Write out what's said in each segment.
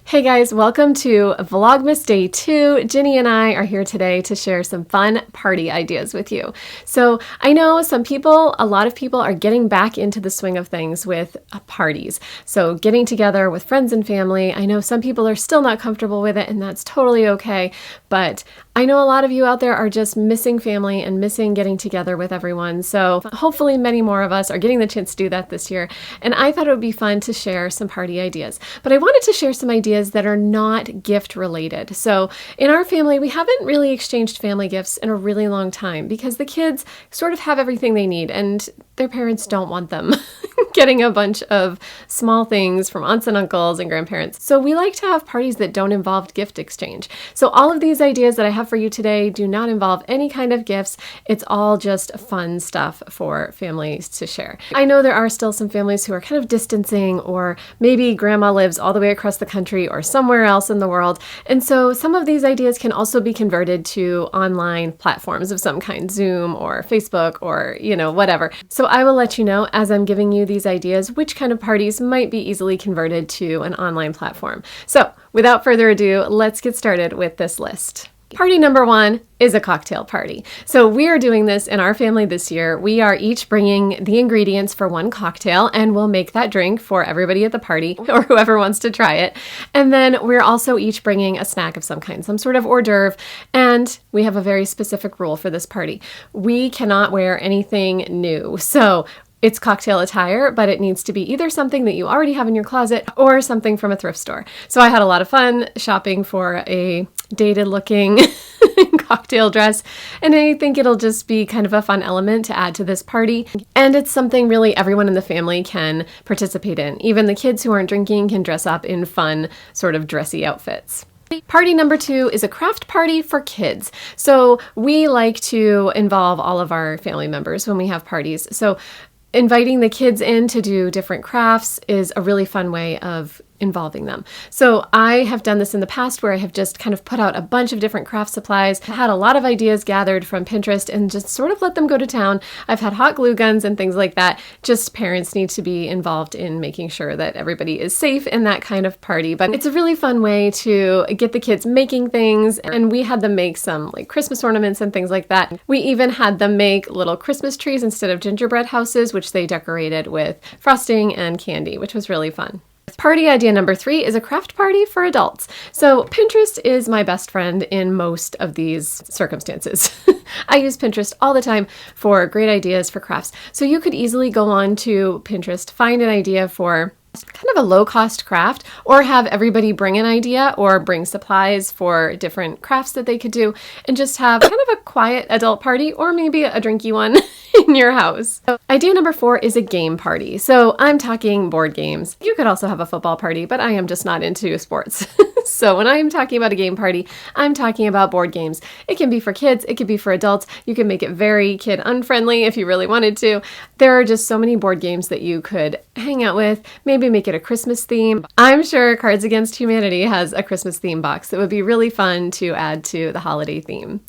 Hey guys, welcome to Vlogmas Day 2. Ginny and I are here today to share some fun party ideas with you. So I know a lot of people are getting back into the swing of things with parties. So getting together with friends and family. I know some people are still not comfortable with it, and that's totally okay. But I know a lot of you out there are just missing family and missing getting together with everyone. So hopefully many more of us are getting the chance to do that this year. And I thought it would be fun to share some party ideas. But I wanted to share some ideas that are not gift related. So in our family, we haven't really exchanged family gifts in a really long time because the kids sort of have everything they need and their parents don't want them getting a bunch of small things from aunts and uncles and grandparents. So we like to have parties that don't involve gift exchange. So all of these ideas that I have for you today do not involve any kind of gifts. It's all just fun stuff for families to share. I know there are still some families who are kind of distancing, or maybe grandma lives all the way across the country or somewhere else in the world. And so some of these ideas can also be converted to online platforms of some kind, Zoom or Facebook or, whatever. So I will let you know as I'm giving you these ideas which kind of parties might be easily converted to an online platform. So without further ado, let's get started with this list. Party number 1 is a cocktail party. So we are doing this in our family this year. We are each bringing the ingredients for one cocktail, and we'll make that drink for everybody at the party or whoever wants to try it. And then we're also each bringing a snack of some kind, some sort of hors d'oeuvre. And we have a very specific rule for this party. We cannot wear anything new. So it's cocktail attire, but it needs to be either something that you already have in your closet or something from a thrift store. So I had a lot of fun shopping for a dated looking cocktail dress, and I think it'll just be kind of a fun element to add to this party. And it's something really everyone in the family can participate in. Even the kids who aren't drinking can dress up in fun, sort of dressy outfits. Party number 2 is a craft party for kids. So we like to involve all of our family members when we have parties. So inviting the kids in to do different crafts is a really fun way of involving them. So I have done this in the past where I have just kind of put out a bunch of different craft supplies, had a lot of ideas gathered from Pinterest, and just sort of let them go to town. I've had hot glue guns and things like that. Just parents need to be involved in making sure that everybody is safe in that kind of party. But it's a really fun way to get the kids making things, and we had them make some like Christmas ornaments and things like that. We even had them make little Christmas trees instead of gingerbread houses, which they decorated with frosting and candy, which was really fun. Party idea number 3 is a craft party for adults. So Pinterest is my best friend in most of these circumstances. I use Pinterest all the time for great ideas for crafts. So you could easily go on to Pinterest, find an idea for kind of a low-cost craft, or have everybody bring an idea or bring supplies for different crafts that they could do, and just have kind of a quiet adult party, or maybe a drinky one in your house. So idea number 4 is a game party. So I'm talking board games. You could also have a football party, but I am just not into sports. So when I'm talking about a game party, I'm talking about board games. It can be for kids, it could be for adults. You can make it very kid unfriendly if you really wanted to. There are just so many board games that you could hang out with, maybe make it a Christmas theme. I'm sure Cards Against Humanity has a Christmas theme box that would be really fun to add to the holiday theme.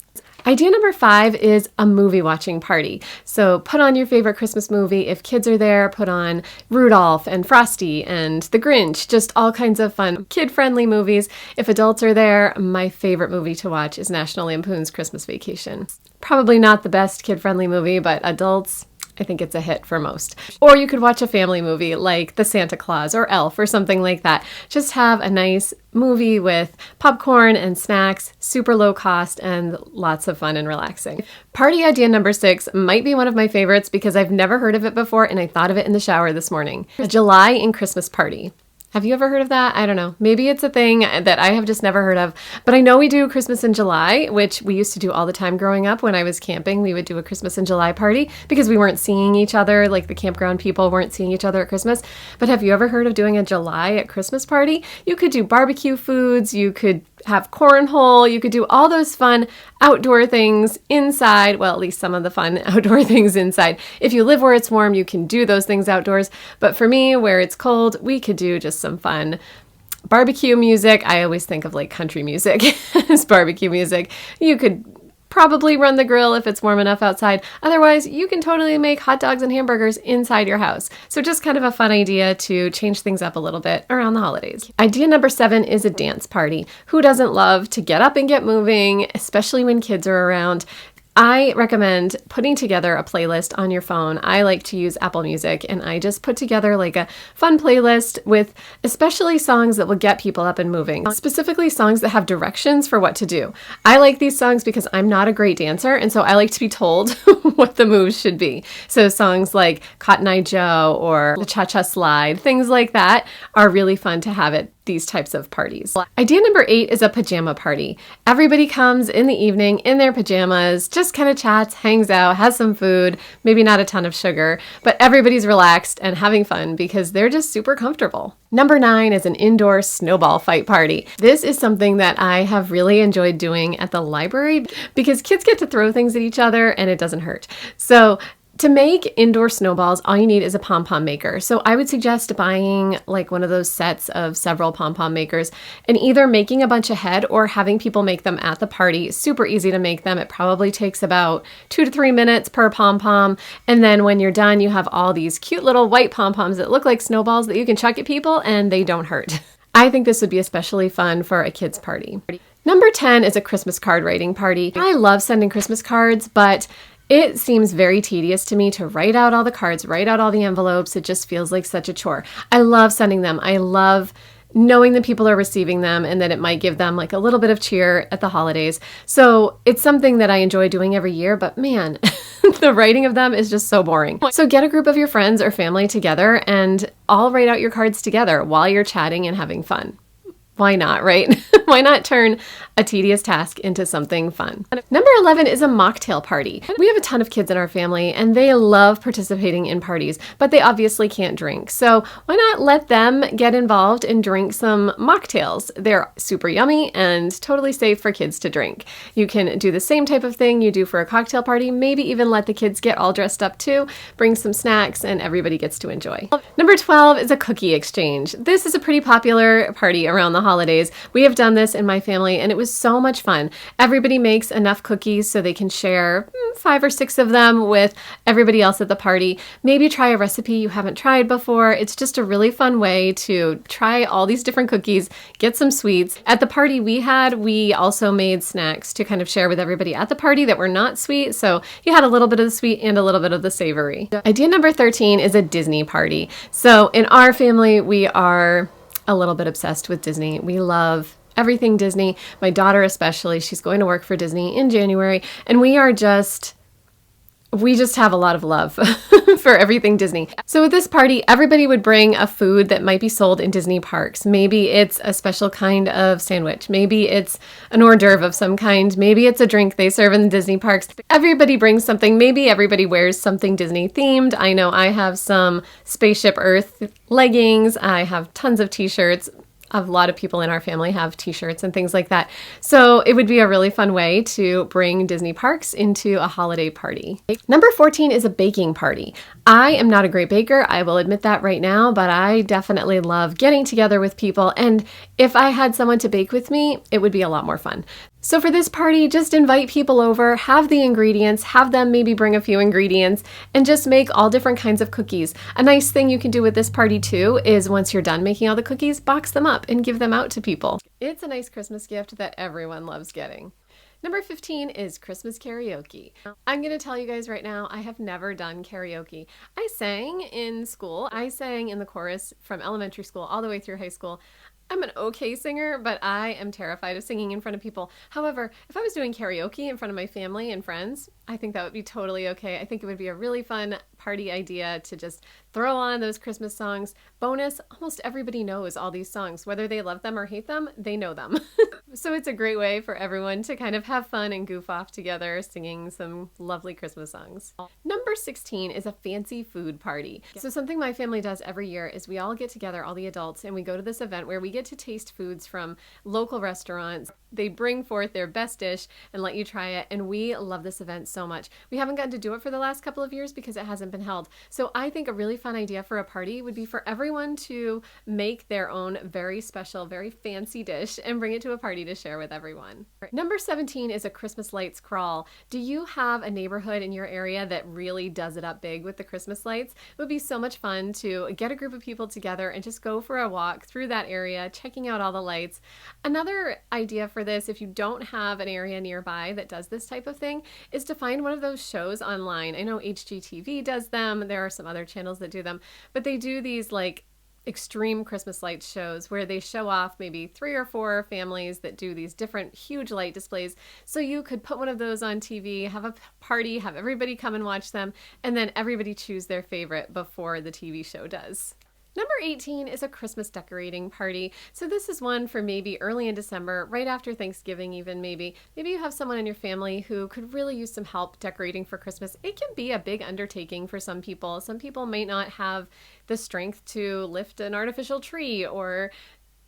Idea number 5 is a movie watching party. So put on your favorite Christmas movie. If kids are there, put on Rudolph and Frosty and The Grinch, just all kinds of fun kid-friendly movies. If adults are there, my favorite movie to watch is National Lampoon's Christmas Vacation. Probably not the best kid-friendly movie, but adults, I think it's a hit for most. Or you could watch a family movie like The Santa Claus or Elf or something like that. Just have a nice movie with popcorn and snacks, super low cost, and lots of fun and relaxing. Party idea number 6 might be one of my favorites because I've never heard of it before, and I thought of it in the shower this morning. A July in Christmas party. Have you ever heard of that? I don't know. Maybe it's a thing that I have just never heard of. But I know we do Christmas in July, which we used to do all the time growing up. When I was camping, we would do a Christmas in July party because we weren't seeing each other, like the campground people weren't seeing each other at Christmas. But have you ever heard of doing a July at Christmas party? You could do barbecue foods, you could have cornhole, you could do all those fun outdoor things inside. Well, at least some of the fun outdoor things inside. If you live where it's warm, you can do those things outdoors. But for me, where it's cold, we could do just some fun barbecue music. I always think of like country music as barbecue music. You could probably run the grill if it's warm enough outside. Otherwise, you can totally make hot dogs and hamburgers inside your house. So just kind of a fun idea to change things up a little bit around the holidays. Idea number 7 is a dance party. Who doesn't love to get up and get moving, especially when kids are around? I recommend putting together a playlist on your phone. I like to use Apple Music, and I just put together like a fun playlist with especially songs that will get people up and moving, specifically songs that have directions for what to do. I like these songs because I'm not a great dancer, and so I like to be told what the moves should be. So songs like Cotton Eye Joe or the Cha-Cha Slide, things like that are really fun to have at these types of parties. Idea number 8 is a pajama party. Everybody comes in the evening in their pajamas, just kind of chats, hangs out, has some food, maybe not a ton of sugar, but everybody's relaxed and having fun because they're just super comfortable. Number 9 is an indoor snowball fight party. This is something that I have really enjoyed doing at the library because kids get to throw things at each other and it doesn't hurt. So to make indoor snowballs, all you need is a pom-pom maker. So I would suggest buying like one of those sets of several pom-pom makers and either making a bunch ahead or having people make them at the party. Super easy to make them. It probably takes about 2 to 3 minutes per pom-pom. And then when you're done, you have all these cute little white pom-poms that look like snowballs that you can chuck at people and they don't hurt. I think this would be especially fun for a kid's party. Number 10 is a Christmas card writing party. I love sending Christmas cards, but it seems very tedious to me to write out all the cards, write out all the envelopes. It just feels like such a chore. I love sending them. I love knowing that people are receiving them and that it might give them like a little bit of cheer at the holidays. So it's something that I enjoy doing every year, but man, the writing of them is just so boring. So get a group of your friends or family together and all write out your cards together while you're chatting and having fun. Why not, right? Why not turn a tedious task into something fun? Number 11 is a mocktail party. We have a ton of kids in our family and they love participating in parties, but they obviously can't drink. So why not let them get involved and drink some mocktails? They're super yummy and totally safe for kids to drink. You can do the same type of thing you do for a cocktail party, maybe even let the kids get all dressed up too, bring some snacks, and everybody gets to enjoy. Number 12 is a cookie exchange. This is a pretty popular party around the holidays. We have done this in my family and it was so much fun. Everybody makes enough cookies so they can share 5 or 6 of them with everybody else at the party. Maybe try a recipe you haven't tried before. It's just a really fun way to try all these different cookies, get some sweets. At the party we also made snacks to kind of share with everybody at the party that were not sweet. So you had a little bit of the sweet and a little bit of the savory. Idea number 13 is a Disney party. So in our family, we are a little bit obsessed with Disney. We love everything Disney. My daughter especially, she's going to work for Disney in January, and we just have a lot of love for everything Disney. So at this party, everybody would bring a food that might be sold in Disney parks. Maybe it's a special kind of sandwich. Maybe it's an hors d'oeuvre of some kind. Maybe it's a drink they serve in the Disney parks. Everybody brings something. Maybe everybody wears something Disney themed. I know I have some Spaceship Earth leggings. I have tons of t-shirts. A lot of people in our family have t-shirts and things like that. So it would be a really fun way to bring Disney parks into a holiday party. Number 14 is a baking party. I am not a great baker, I will admit that right now, but I definitely love getting together with people. And if I had someone to bake with me, it would be a lot more fun. So for this party, just invite people over, have the ingredients, have them maybe bring a few ingredients, and just make all different kinds of cookies. A nice thing you can do with this party too is once you're done making all the cookies, box them up and give them out to people. It's a nice Christmas gift that everyone loves getting. Number 15 is Christmas karaoke. I'm going to tell you guys right now, I have never done karaoke. I sang in school. I sang in the chorus from elementary school all the way through high school. I'm an okay singer, but I am terrified of singing in front of people. However, if I was doing karaoke in front of my family and friends, I think that would be totally okay. I think it would be a really fun party idea to just throw on those Christmas songs. Bonus, almost everybody knows all these songs. Whether they love them or hate them, they know them. So it's a great way for everyone to kind of have fun and goof off together singing some lovely Christmas songs. Number 16 is a fancy food party. So something my family does every year is we all get together, all the adults, and we go to this event where we get to taste foods from local restaurants. They bring forth their best dish and let you try it, and we love this event so much. We haven't gotten to do it for the last couple of years because it hasn't been held. So I think a really fun idea for a party would be for everyone to make their own very special, very fancy dish and bring it to a party party to share with everyone. Number 17 is a Christmas lights crawl. Do you have a neighborhood in your area that really does it up big with the Christmas lights? It would be so much fun to get a group of people together and just go for a walk through that area, checking out all the lights. Another idea for this, if you don't have an area nearby that does this type of thing, is to find one of those shows online. I know HGTV does them. There are some other channels that do them, but they do these like extreme Christmas lights shows where they show off maybe 3 or 4 families that do these different huge light displays. So you could put one of those on TV, have a party, have everybody come and watch them, and then everybody choose their favorite before the TV show does. Number 18 is a Christmas decorating party. So this is one for maybe early in December, right after Thanksgiving even maybe. Maybe you have someone in your family who could really use some help decorating for Christmas. It can be a big undertaking for some people. Some people might not have the strength to lift an artificial tree or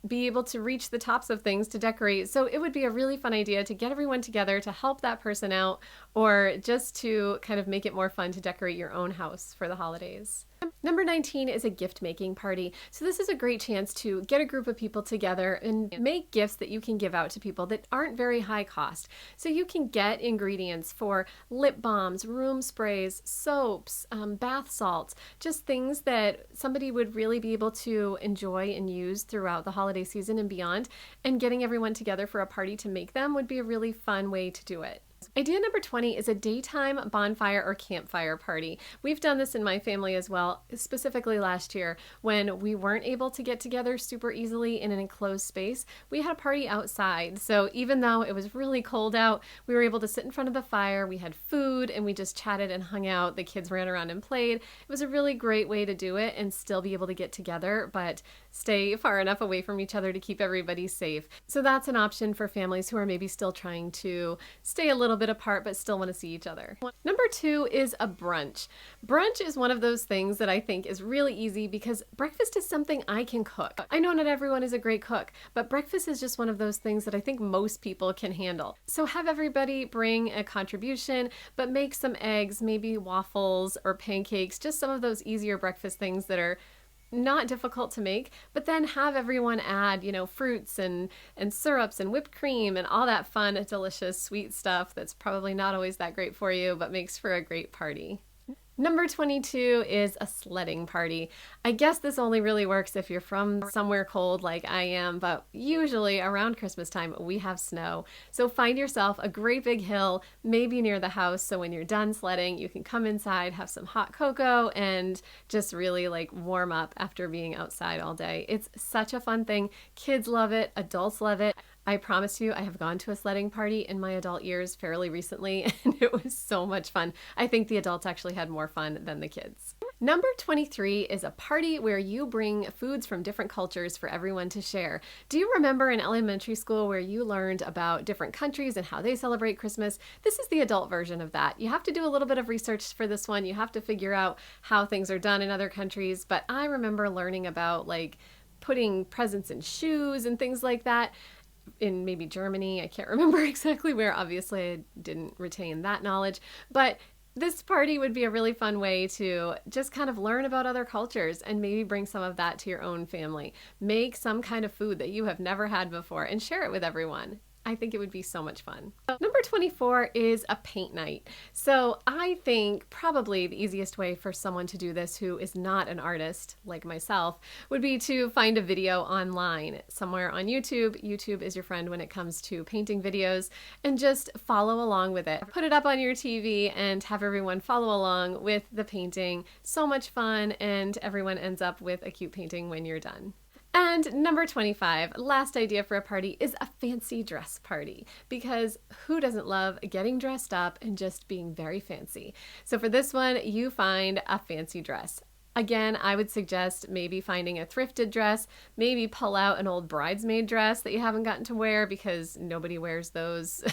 be able to reach the tops of things to decorate. So it would be a really fun idea to get everyone together to help that person out, or just to kind of make it more fun to decorate your own house for the holidays. Number 19 is a gift making party. So this is a great chance to get a group of people together and make gifts that you can give out to people that aren't very high cost. So you can get ingredients for lip balms, room sprays, soaps, bath salts, just things that somebody would really be able to enjoy and use throughout the holiday season and beyond. And getting everyone together for a party to make them would be a really fun way to do it. Idea number 20 is a daytime bonfire or campfire party. We've done this in my family as well, specifically last year when we weren't able to get together super easily in an enclosed space. We had a party outside. So even though it was really cold out, we were able to sit in front of the fire. We had food and we just chatted and hung out. The kids ran around and played. It was a really great way to do it and still be able to get together, but stay far enough away from each other to keep everybody safe. So that's an option for families who are maybe still trying to stay a little bit apart but still want to see each other. Number 2 is a brunch. Brunch is one of those things that I think is really easy because breakfast is something I can cook. I know not everyone is a great cook, but breakfast is just one of those things that I think most people can handle. So have everybody bring a contribution, but make some eggs, maybe waffles or pancakes, just some of those easier breakfast things that are not difficult to make, but then have everyone add, fruits and syrups and whipped cream and all that fun, delicious, sweet stuff that's probably not always that great for you, but makes for a great party. Number 22 is a sledding party. I guess this only really works if you're from somewhere cold like I am, but usually around Christmas time we have snow. So find yourself a great big hill, maybe near the house, so when you're done sledding, you can come inside, have some hot cocoa, and just really warm up after being outside all day. It's such a fun thing. Kids love it, adults love it. I promise you, I have gone to a sledding party in my adult years fairly recently, and it was so much fun. I think the adults actually had more fun than the kids. Number 23 is a party where you bring foods from different cultures for everyone to share. Do you remember in elementary school where you learned about different countries and how they celebrate Christmas? This is the adult version of that. You have to do a little bit of research for this one. You have to figure out how things are done in other countries, but I remember learning about putting presents in shoes and things like that. In maybe Germany, I can't remember exactly where, obviously I didn't retain that knowledge, but this party would be a really fun way to just kind of learn about other cultures and maybe bring some of that to your own family. Make some kind of food that you have never had before and share it with everyone. I think it would be so much fun. Number 24 is a paint night. So I think probably the easiest way for someone to do this who is not an artist like myself would be to find a video online somewhere on YouTube. YouTube is your friend when it comes to painting videos, and just follow along with it. Put it up on your TV and have everyone follow along with the painting. So much fun, and everyone ends up with a cute painting when you're done. And number 25, last idea for a party, is a fancy dress party, because who doesn't love getting dressed up and just being very fancy? So for this one, you find a fancy dress. Again, I would suggest maybe finding a thrifted dress, maybe pull out an old bridesmaid dress that you haven't gotten to wear because nobody wears those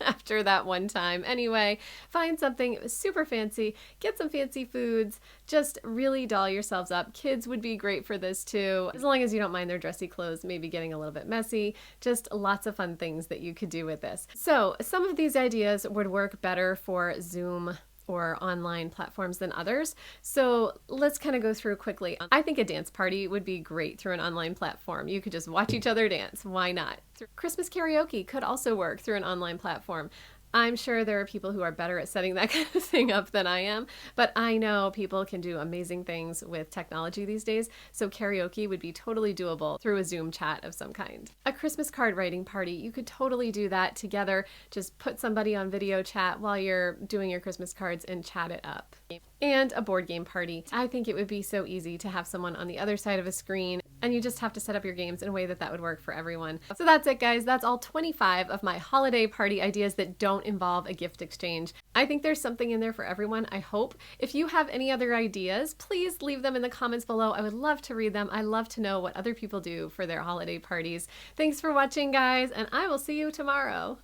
after that one time. Anyway, find something super fancy, get some fancy foods, just really doll yourselves up. Kids would be great for this too, as long as you don't mind their dressy clothes maybe getting a little bit messy. Just lots of fun things that you could do with this. So some of these ideas would work better for Zoom or online platforms than others. So let's kind of go through quickly. I think a dance party would be great through an online platform. You could just watch each other dance. Why not? Christmas karaoke could also work through an online platform. I'm sure there are people who are better at setting that kind of thing up than I am, but I know people can do amazing things with technology these days, so karaoke would be totally doable through a Zoom chat of some kind. A Christmas card writing party, you could totally do that together. Just put somebody on video chat while you're doing your Christmas cards and chat it up. And a board game party. I think it would be so easy to have someone on the other side of a screen, and you just have to set up your games in a way that would work for everyone. So that's it, guys. That's all 25 of my holiday party ideas that don't involve a gift exchange. I think there's something in there for everyone, I hope. If you have any other ideas, please leave them in the comments below. I would love to read them. I love to know what other people do for their holiday parties. Thanks for watching, guys, and I will see you tomorrow.